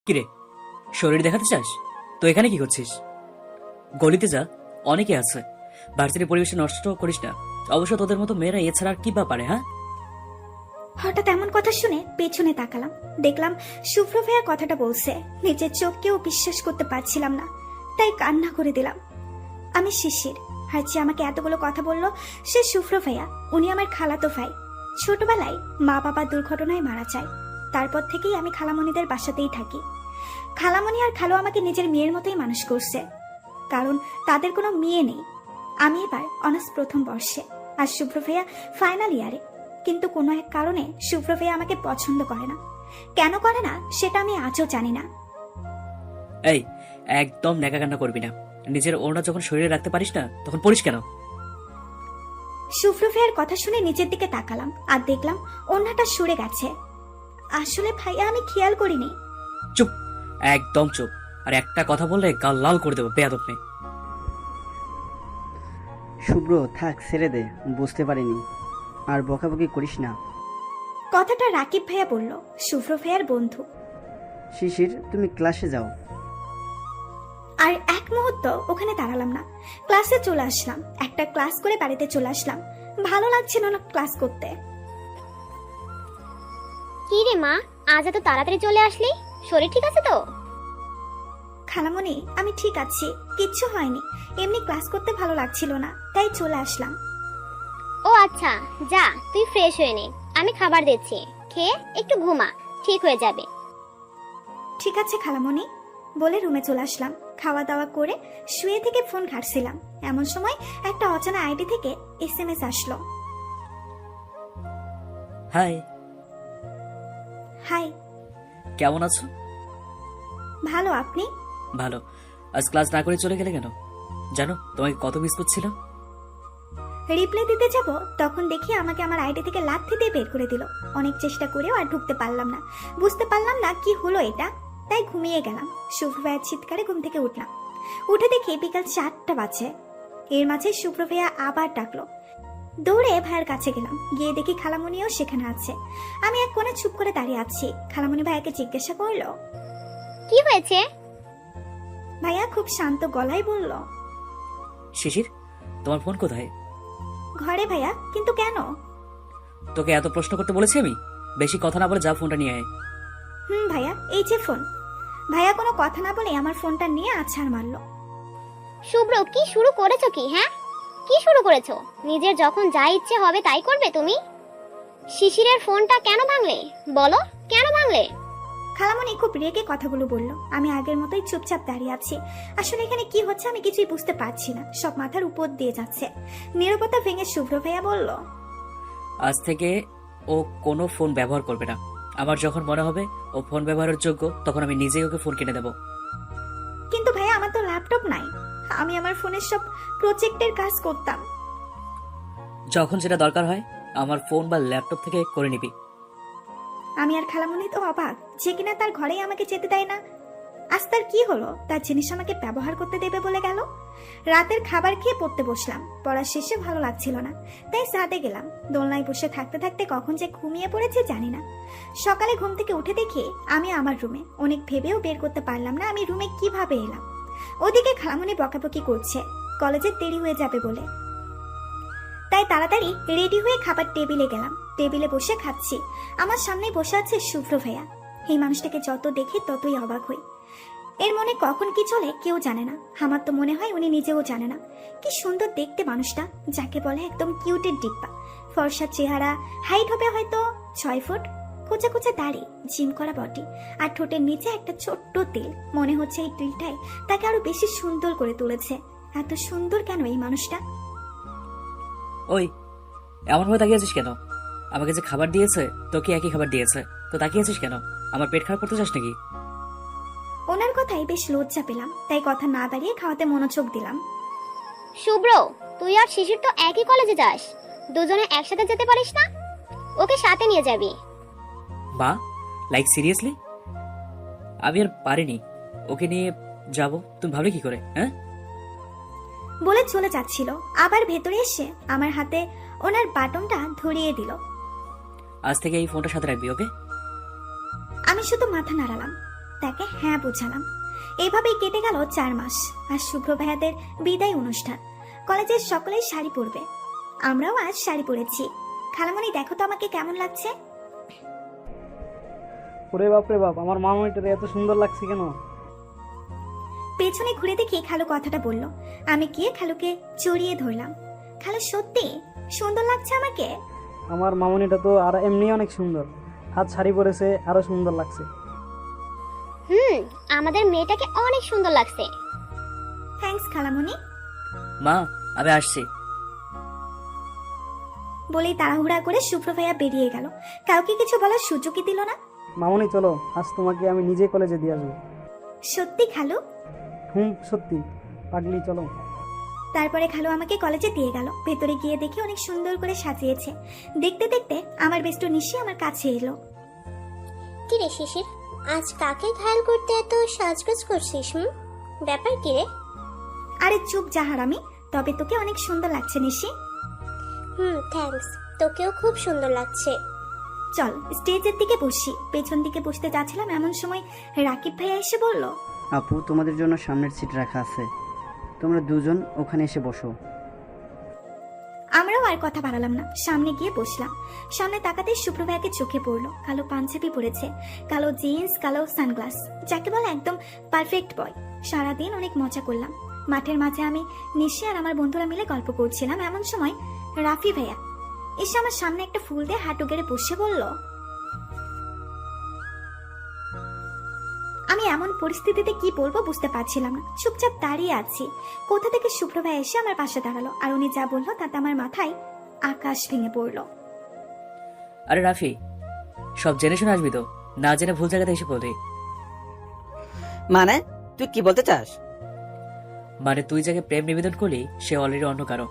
কিরে, শরীর দেখাতে চাস? তো এখানে কি করছিস? গলিতে যা, অনেকে আছে। ভার্সিটির পরিবেশ নষ্ট করিস না। অবশ্য তোদের মতো মেয়েরা এছাড়া আর কি বা পারে? হ্যাঁ, হঠাৎ এমন কথা শুনে পেছনে তাকালাম, দেখলাম শুভ্র ভাইয়া কথাটা বলছে। নিজের চোখকেও বিশ্বাস করতে পারছিলাম না, তাই কান্না করে দিলাম। আমি শিশির, আর যে আমাকে এতগুলো কথা বললো সে শুভ্র ভাইয়া। উনি আমার খালাতো ভাই। ছোটবেলায় মা বাবা দুর্ঘটনায় মারা যায়। তারপর থেকেই আমি খালামণিদের বাসাতেই থাকি। খালামণি আর খালু আমাকে নিজের মেয়ের মতোই মানুষ করছে, কারণ তাদের কোনো মেয়ে নেই। আমি এবার অনার্স প্রথম বর্ষে, আর শুভ্র ভাইয়া ফাইনাল ইয়ারে। কিন্তু কোনো এক কারণে শুভ্র ভাইয়া আমাকে পছন্দ করে না। কেন করে না সেটা আমি আজও জানি না। এই একদম নেকা কান্না করবি না। নিজের ওড়না যখন শরীরে রাখতে পারিস না, তখন পড়িস কেন? শুভ্র ভাইয়ার কথা শুনে নিচের দিকে তাকালাম আর দেখলাম ওড়নাটা সরে গেছে। আসলে ভাইয়া আমি খেয়াল করিনি। চুপ, একদম চুপ। আর একটা কথা বললে গাল লাল করে দেবো, বেয়াদব মেয়ে। শুভ্র, থাক, ছেড়ে দে, বুঝতে পারিনি। আর বকাবকি করিস না। কথাটা রাকিব ভাইয়া বলল, শুভ্র ভাইয়ার বন্ধু। শিশির, তুমি ক্লাসে যাও। আর এক মুহূর্ত ওখানে দাঁড়ালাম না, ক্লাসে চলে আসলাম। একটা ক্লাস করে বাড়িতে চলে আসলাম। ভালো লাগছিল না ক্লাস করতে। কি রে মা, আজ এত তাড়াতাড়ি চলে আসলি? শরীর ঠিক আছে তো? খালামণি, আমি ঠিক আছি, কিচ্ছু হয়নি। এমনি ক্লাস করতে ভালো লাগছিল না, তাই চলে আসলাম। ও আচ্ছা, যা তুই ফ্রেশ হয়ে নে, আমি খাবার দিচ্ছি, খেয়ে একটু ঘুমা, ঠিক হয়ে যাবে। ঠিক আছে খালামণি বলে রুমে চলে আসলাম। খাওয়া দাওয়া করে শুয়ে থেকে ফোন ঘাটছিলাম, এমন সময় একটা অচেনা আইডি থেকে এসএমএস আসলো। হাই। হাই। কেমন আছো? ভালো, আপনি? ভালো। আজ ক্লাস না করে চলে গেলে কেন? জানো তোমাকে কত মিস করছিলাম। রিপ্লাই দিতে যাব, তখন দেখি আমাকে আমার আইডি থেকে লাথি দিয়ে বের করে দিল। অনেক চেষ্টা করেও আর ঢুকতে পারলাম না। বুঝতে পারলাম না কি হলো এটা, তাই ঘুমিয়ে গেলাম। শুভ্র ভাইয়ার চিৎকারে ঘুম থেকে উঠলাম। উঠে দেখি বিকাল 4টা বাজে। এর মাঝে শুভ্র ভাইয়া আবার ডাকলো। দৌড়ে ভাইয়ের কাছে গেলাম, গিয়ে দেখি খালামণিও সেখানে আছে। আমি এক কোণে চুপ করে দাঁড়িয়ে আছি। খালামণি ভাইয়াকে জিজ্ঞাসা করলো, কি হয়েছে? ভাইয়া খুব শান্ত গলায় বলল, শিশির, তোমার ফোন কোথায়? ঘরে ভাইয়া। কিন্তু কেন? তোকে এত প্রশ্ন করতে বলেছি আমি? বেশি কথা না বলে যা, ফোনটা নিয়ে আয়। ভাইয়া, এই যে ফোন। ভাইয়া কোনো কথা না বলে আমার ফোনটা নিয়ে আছাড় মারলো। শুভ্র, কি শুরু করেছো কি? হ্যাঁ, কি শুরু করেছো? নিজের যখন যা ইচ্ছে হবে তাই করবে তুমি? শিশিরের ফোনটা কেন ভাঙলে? বলো, কেন ভাঙলে? খালামণি খুব রেগে কথাগুলো বলল। আমি আগের মতোই চুপচাপ দাঁড়িয়ে আছি। আসলে এখানে কি হচ্ছে আমি কিছুই বুঝতে পারছি না, সব মাথার উপর দিয়ে যাচ্ছে। নীরবতা ভেঙে শুভ্র ভাইয়া বলল, আজ থেকে ও কোনো ফোন ব্যবহার করবে না। আমার যখন মনে হবে ও ফোন ব্যবহারের যোগ্য, তখন আমি নিজেই ওকে ফোন কিনে দেবো। কিন্তু ভাইয়া আমার তো ল্যাপটপ নাই। আমি আমার ফোনের সব প্রজেক্টের কাজ করতাম। যখন যেটা দরকার হয় আমার ফোন বা ল্যাপটপ থেকে করে নিবি। আমি আর খালামণি তো অবাক, যে কিনা তার ঘরেই আমাকে যেতে দেয় না। আজ তার কি হলো, তার জিনিস আমাকে ব্যবহার করতে দেবে বলে গেল। রাতের খাবার খেয়ে পড়তে বসলাম। পড়া শেষে ভালো লাগছিল না, তাই ছাদে গেলাম। দোলনায় বসে থাকতে থাকতে কখন যে ঘুমিয়ে পড়েছে জানি না। সকালে ঘুম থেকে উঠে দেখি আমি আমার রুমে। অনেক ভেবেও বের করতে পারলাম না আমি রুমে কিভাবে এলাম। ওদিকে খালামণি বকাবকি করছে কলেজে দেরি হয়ে যাবে বলে। তাই তাড়াতাড়ি রেডি হয়ে খাবার টেবিলে গেলাম। টেবিলে বসে খাচ্ছি। আমার সামনে বসে আছে শুভ্র ভাইয়া। এই মানুষটাকে যত দেখি ততই অবাক হই। এর মনে কখন কি চলে কেউ জানে না। আমার তো মনে হয় উনি নিজেও জানে না। কি সুন্দর দেখতে মানুষটা, যাকে বলে একদম কিউটের ডিব্বা। ফর্সা চেহারা, হাইট হবে হয়তো 6 ফুট, কোচা কোচা দাড়ি, জিম করা বডি, আর ঠোঁটের নিচে একটা ছোট্ট তিল। মনে হচ্ছে এই তিলটাই তাকে আরো বেশি সুন্দর করে তুলেছে। এত সুন্দর কেন এই মানুষটা? ওই, এমন ভাবে তাকিয়েছিস কেন? আমাকে যে খাবার দিয়েছে তোকে একই খাবার দিয়েছে, তো তাকিয়েছিস কেন? আমার পেট খারাপ করতে চাস নাকি? ওনার কথাই বেশ লজ্জা পেলাম, তাই কথা না বাড়িয়ে খাওয়াতে মনোযোগ দিলাম। শুভ্র, তুই আর শিশির তো একই কলেজে যাস, দুজনে একসাথে যেতে পারিস না? ওকে সাথে নিয়ে যাবি। বা, লাইক সিরিয়াসলি? আমি আর পারিনি ওকে নিয়ে যাব। তুমি ভাবলে কি করে? হ্যাঁ, বলে চলে যাচ্ছিল, আবার ভেতরে এসে আমার হাতে ওনার বাটনটা ধরিয়ে দিল। আজ থেকে এই ফোনটা সাথে রাখবি, ওকে? আমি শুধু মাথা নাড়ালাম। তাকে হ্যাঁ বোঝালাম। এইভাবেই কেটে গেল 4 মাস। আর শুভ্র ভাইয়াদের বিদায় অনুষ্ঠান। কলেজের সকলেই শাড়ি পরবে, আমরাও আজ শাড়ি পরেছি। খালামণি দেখো তো আমাকে কেমন লাগছে। ওরে বাপ রে বাপ, আমার মামনিটারে এত সুন্দর লাগছে কেন? পেছনে ঘুরে দেখি খালু কথাটা বলল। আমি গিয়ে খালুকে জড়িয়ে ধরলাম। খালু সত্যি সুন্দর লাগছে আমাকে। আমার মামনিটা তো আর এমনি অনেক সুন্দর, হাত শাড়ি পরেছে, আরো সুন্দর লাগছে। আমাদের মেয়েটাকে অনেক সুন্দর লাগছে। থ্যাঙ্কস খালামণি। মা, আমি আসছি। বলেই তাড়াহুড়া করে শুভ্র ভাইয়া বেরিয়ে গেল। কাউকে কিছু বলার সুযোগই দিল না। মামনি চলো, আজ তোমাকে আমি নিজে কলেজে দিয়ে আসবো। সত্যি খালু? সত্যি পাগলি, চলো। তারপরে খালু আমাকে কলেজে দিয়ে গেল। ভেতরে গিয়ে দেখি অনেক সুন্দর করে সাজিয়েছে। দেখতে দেখতে আমার বেস্ট নিশি আমার কাছে এলো। কি রে শিশির, আজ কাকে ঘায়াল করতে এত সাজগোজ করছিস? ব্যাপার কি রে? আরে চুপ যা হারামি, তবে তোকে অনেক সুন্দর লাগছে নিশি। থ্যাঙ্কস, তোকেও খুব সুন্দর লাগছে। চল স্টেজের দিকে বসি। পেছন দিকে বসতে যাচ্ছিলাম, এমন সময় রাকিব ভাইয়া এসে বলল, আপু, তোমাদের জন্য সামনের সিট রাখা আছে, তোমরা দুজন ওখানে এসে বসো। আমরাও আর কথা বাড়ালাম না, সামনে গিয়ে বসলাম। সামনে তাকাতে শুভ্র ভাইয়াকে চোখে পড়লো। কালো পাঞ্জাবি পরেছে, কালো জিন্স, কালো সানগ্লাস, যাকে বলে একদম পারফেক্ট বয়। সারাদিন অনেক মজা করলাম। মাঠের মাঝে আমি, নিশি আর আমার বন্ধুরা মিলে গল্প করছিলাম। এমন সময় রাফি ভাইয়া এসে আমার সামনে একটা ফুল দিয়ে হাঁটু গেড়ে বসে বলল। আমি এমন পরিস্থিতিতে কি বলবো বুঝতে পারছিলাম না, চুপচাপ দাঁড়িয়ে আছি। কোথা থেকে শুভ্র ভাই এসে আমার পাশে দাঁড়ালো, আর উনি যা বললো তাতে আমার মাথায় আকাশ ভেঙে পড়লো। আরে রাফি, সব জেনে শুনে আসবি তো, না জেনে ভুল জায়গাতে এসে পড়লি। মানে তুই কি বলতে চাস? মানে তুই যাকে প্রেম নিবেদন করলি সে অলরেডি অন্য কারো।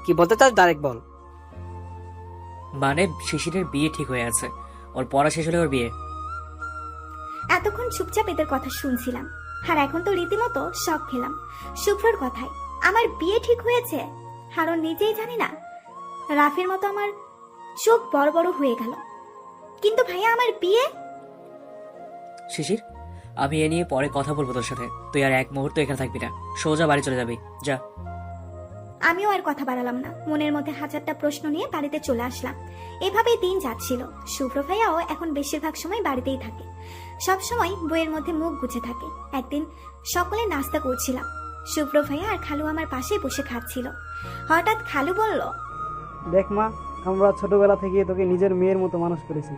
কি বলতে চাস ডাইরেক্ট বল। মানে শিশিরের বিয়ে ঠিক হয়ে আছে, ওর পড়া শেষ হলে ওর বিয়ে। এতক্ষণ চুপচাপ এদের কথা শুনছিলাম, আর এখন তো রীতিমতো শক খেলাম শুভ্রর কথায়। আমার বিয়ে ঠিক হয়েছে, হারণ নিজেই জানি না। রাফির মতো আমার চোখ বড় বড় হয়ে গেল। কিন্তু ভাইয়া আমার বিয়ে? শিশির, আমি এ নিয়ে পরে কথা বলবো তোর সাথে। তুই আর এক মুহূর্ত এখানে থাকবি না, সোজা বাড়ি চলে যাবি, যা। আমিও আর কথা বাড়ালাম না, মনের মধ্যে হাজারটা প্রশ্ন নিয়ে বাড়িতে চলে আসলাম। এভাবেই দিন যাচ্ছিল। শুভ্র ভাইয়াও এখন বেশিরভাগ সময় বাড়িতেই থাকে, সব সময় বইয়ের মধ্যে মুখ গুজে থাকে। একদিন সকলে নাস্তা করছিলাম, শুভ্র ভাইয়া আর খালু আমার পাশে বসে খাচ্ছিল। হঠাৎ খালু বলল, দেখ মা, আমরা ছোটবেলা থেকে তোকে নিজের মেয়ের মতো মানুষ করেছি।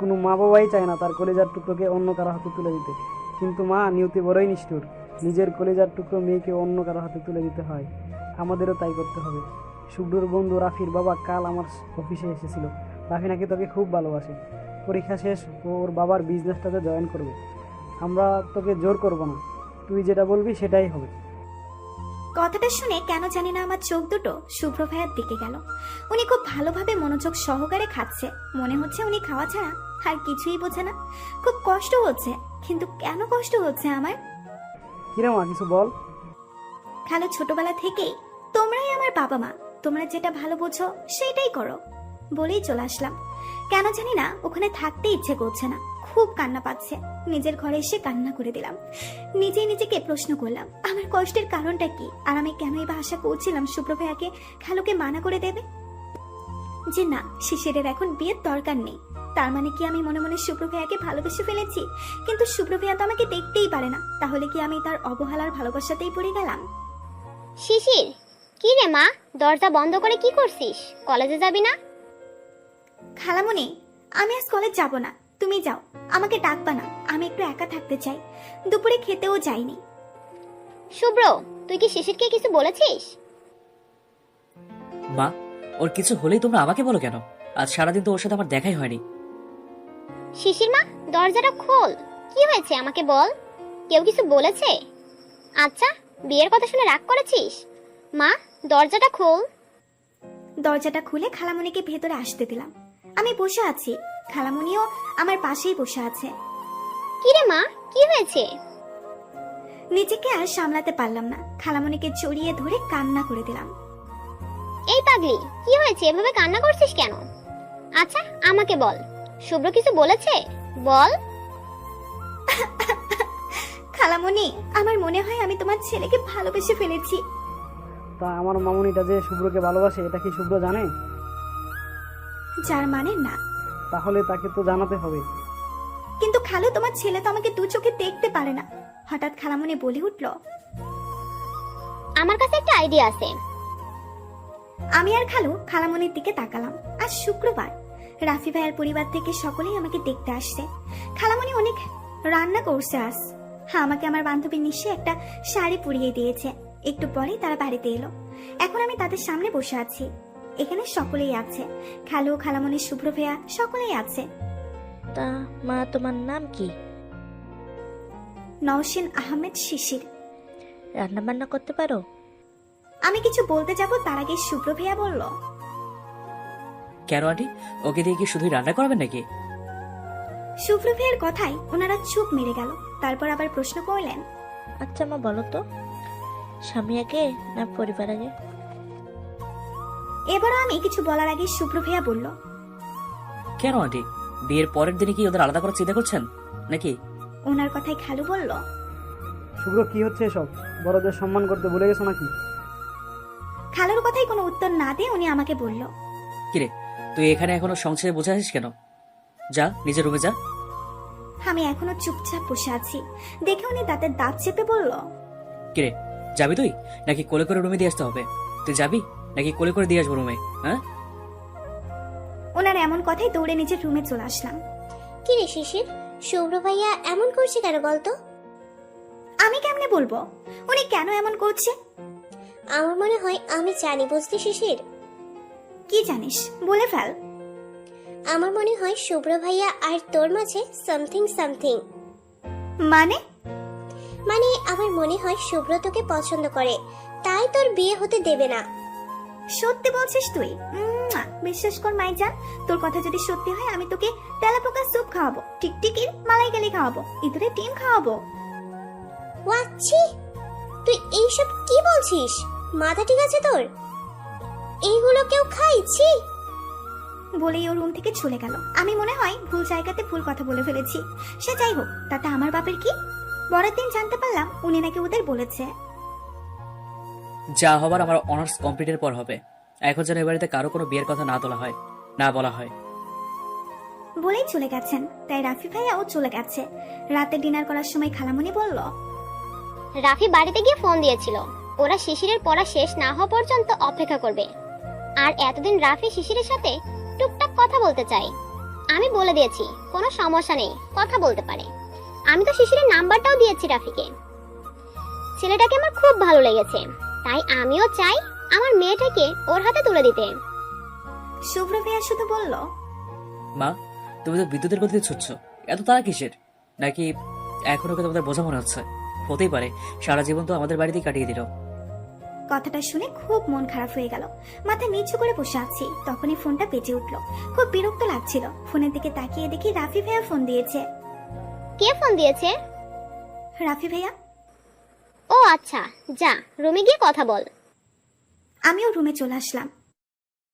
কোনো মা বাবাই চায় না তার কলেজার টুকরোকে অন্য কারো হাতে তুলে দিতে, কিন্তু মা নিয়তি বড়ই নিষ্ঠুর, নিজের কলেজার টুকরো মেয়েকে অন্য কারো হাতে তুলে দিতে হয়। আমাদেরও তাই করতে হবে। শুভ্রর বন্ধু রাফির বাবা কাল আমার অফিসে এসেছিল। রাফি নাকি তোকে খুব ভালোবাসে। পরীক্ষা শেষ ওর বাবার বিজনেসটাতে জয়েন করবে। আমরা তোকে জোর করব না, তুই যেটা বলবি সেটাই হবে। কথাটা শুনে কেন জানি না আমার চোখ দুটো শুভ্র ভাইয়ার দিকে গেল। উনি খুব ভালোভাবে মনোযোগ সহকারে খাচ্ছে, মনে হচ্ছে উনি খাওয়া ছাড়া আর কিছুই বোঝে না। খুব কষ্ট হচ্ছে, কিন্তু কেন কষ্ট হচ্ছে আমার? কিরে মা, কিছু বল। খালু, ছোটবেলা থেকেই তোমরাই আমার বাবা মা, তোমরা যেটা ভালো বোঝো সেটাই করো বলেই চলে আসলাম। কেন জানি না ওখানে থাকতে ইচ্ছে করছে না, খুব কান্না পাচ্ছে। নিজের ঘরে এসে কান্না করে দিলাম। নিজেই নিজেকে প্রশ্ন করলাম আমার কষ্টের কারণটা কি, আর আমি কেনই বা আশা করছিলাম শুভ্র ভাইয়াকে খালুকে মানা করে দেবে যে না, শিশিরের এখন বিয়ের দরকার নেই। তার মানে কি আমি মনে মনে শুভ্র ভাইয়াকে ভালোবেসে ফেলেছি? কিন্তু শুভ্র ভাইয়া তো আমাকে দেখতেই পারে না, তাহলে কি আমি তার অবহেলার ভালোবাসাতেই পড়ে গেলাম? শিশির, কি রে মা, দরজা বন্ধ করে কি করছিস? কলেজে যাবি না? খালামণি, আমি আজ কলেজ যাব না, তুমি যাও, আমাকে ডাকবা না, আমি একটু একা থাকতে চাই। দুপুরে খেতেও যাইনি। শুভ্র, তুই কি শিশিরকে কিছু বলেছিস? মা, ওর কিছু হলেই তোমরা আমাকে বলো কেন? আজ সারাদিন তো ওর সাথে আমার দেখাই হয়নি। শিশির মা, দরজাটা খোল, কি হয়েছে আমাকে বল। কেউ কিছু বলেছে? আচ্ছা, বিয়ের কথা শুনে রাগ করেছিস? মা, দরজাটা খোল। দরজাটা খুলে খালামণিকে ভেতরে আসতে দিলাম। আমি বসে আছি, খালামণিও আমার পাশেই বসে আছে। কি রে মা, কি হয়েছে? নিজেকে আর সামলাতে পারলাম না, খালামণিকে জড়িয়ে ধরে কান্না করে দিলাম। এই পাগলি, কি হয়েছে, এভাবে কান্না করছিস কেন? আচ্ছা আমাকে বল, শুভ্র কিছু বলেছে? বল। খালামণি, আমার মনে হয় আমি তোমার ছেলেকে ভালোবেসে ফেলেছি। তা আমার মামুনিটা যে শুভ্রকে ভালোবাসে এটা কি শুভ্র জানে? যার মানে না। তাহলে তাকে তো জানাতে হবে। কিন্তু খালু, তোমার ছেলে তো আমাকে দু চোখে দেখতে পারে না। হঠাৎ খালামণি বলে উঠল। আমার কাছে একটা আইডিয়া আছে। আমি আর খালু খালামণির দিকে তাকালাম। আজ শুক্রবার, রাফি ভাইয়ের পরিবার থেকে সকলেই আমাকে দেখতে আসছে। খালামণি অনেক রান্না করছে আজ। হ্যাঁ, আমাকে আমার বান্ধবীর নিশ্চয়ই একটা শাড়ি পরিয়ে দিয়েছে। একটু পরেই তারা বাড়িতে এলো। এখন আমি তাদের সামনে বসে আছি। এখানে সকলেই আছে, খালু, খালামণি, শুভ্র ভাইয়া, সকলেই আছে। তা মা, তোমার নাম কি? নওশিন আহমেদ শিশির। রান্না বান্না করতে পারো? আমি কিছু বলতে যাব তার আগে শুভ্র ভাইয়া বলল। কেন আন্টি, ওকে দিয়ে কি শুধুই রান্না করবেন নাকি? শুভ্র ভাইয়ের কথায় ওনারা চুপ মেরে গেল। তারপর আবার প্রশ্ন করলেন। আচ্ছা মা, বলো তো, স্বামী আগে না পরিবার আগে? এবারও আমি কিছু বলার আগে শুভ্র ভাইয়া বলল। কেন আন্টি, বিয়ের পরের দিনে কি ওদের আলাদা করার চিন্তা করছেন নাকি? ওনার কথায় খালু বলল। শুভ্র, কি হচ্ছে এসব? বড়দের সম্মান করতে ভুলে গেছো নাকি? খালুর কথায় কোনো উত্তর না দিয়ে উনি আমাকে বলল। কিরে, তুই এখানে এখনো সংসারে বসে আছিস কেন? যা নিজের রুমে যা। আমি এখনো চুপচাপ বসে আছি দেখে উনি দাঁতের দাঁত চেপে বলল। কিরে, যাবি তুই নাকি কোলে করে রুমে দিয়ে আসতে হবে? তুই যাবি নাকি কোলে করে দিয়ে আসবো রুমে? হ্যাঁ, ওনার এমন কথাই দৌড়ে নিজের রুমে চলে আসলাম। কি রে শিশির, শুভ্র ভাইয়া এমন করছে কেন বলতো? আমি কেমনে বলবো উনি কেন এমন করছে? আমার মনে হয় আমি জানি, বুঝলি শিশির? কি জানিস, বলে ফেল। আমার মনে হয় শুভ্র ভাইয়া আর তোর মাঝে সামথিং সামথিং। মানে? মানে আমার মনে হয় শুভ্র তোকে পছন্দ করে, তাই তোর বিয়ে হতে দেবে না। সত্যি বলছিস তুই? বিশ্বাস কর মাইজান, তোর কথা যদি সত্যি হয় আমি তোকে তেলাপোকা স্যুপ খাওয়াবো, টিকটিকির মালাইকারি খাওয়াবো, ইঁদুরের ডিম খাওয়াবো। ওয়াচ্ছি, তুই এইসব কি বলছিস? মাথা ঠিক আছে তোর? এইগুলো কেউ খাইছি? বলেই ও রুম থেকে চলে গেল। আমি মনে হয় ভুল জায়গাতে ভুল কথা বলে ফেলেছি। সে যাই হোক, তাতে আমার বাপের কি? পরের দিন জানতে পারলাম উনি নাকি ওদের বলেছে। যা হবার আমার অনার্স কমপ্লিটের পর হবে। এখন যেন এ বাড়িতে কারো কোনো বিয়ের কথা না তোলা হয়, না বলা হয়। বলেই চলে গেছেন। তাই রাফি ভাইয়াও চলে গেছে। রাতে ডিনার করার সময় খালামণি বলল। রাফি বাড়িতে গিয়ে ফোন দিয়েছিল, ওরা শিশিরের পড়া শেষ না হওয়া পর্যন্ত অপেক্ষা করবে। আর এতদিন রাফি শিশিরের সাথে টুকটাক কথা বলতে চাই। আমি বলে দিয়েছি কোনো সমস্যা নেই, কথা বলতে পারে। আমি তো শিশিরের নাম্বারটাও দিয়েছি রাফিকে। ছেলেটাকে আমার খুব ভালো লেগেছে, তাই আমিও চাই আমার মেয়েটাকে ওর হাতে তুলে দিতে। শুভ্র ভাইয়া শুধু বলল। মা, তুমি তো বিদ্যুতের গতিতে ছুটছ, এত তারা কিসের? নাকি এখন ওকে তোমাদের বোঝা মনে হচ্ছে? হতেই পারে, সারা জীবন তো আমাদের বাড়িতেই কাটিয়ে দিল। কথাটা শুনে খুব মন খারাপ হয়ে গেল। মাথা নিচু করে বসে আছি, তখনই ফোনটা বেজে উঠল। খুব বিরক্ত লাগছিল। ফোনের দিকে তাকিয়ে দেখি রাফি ভাইয়া ফোন দিয়েছে। কে ফোন দিয়েছে? রাফি ভাইয়া। ও আচ্ছা, যা রুমে গিয়ে কথা বল। আমিও রুমে চলে আসলাম।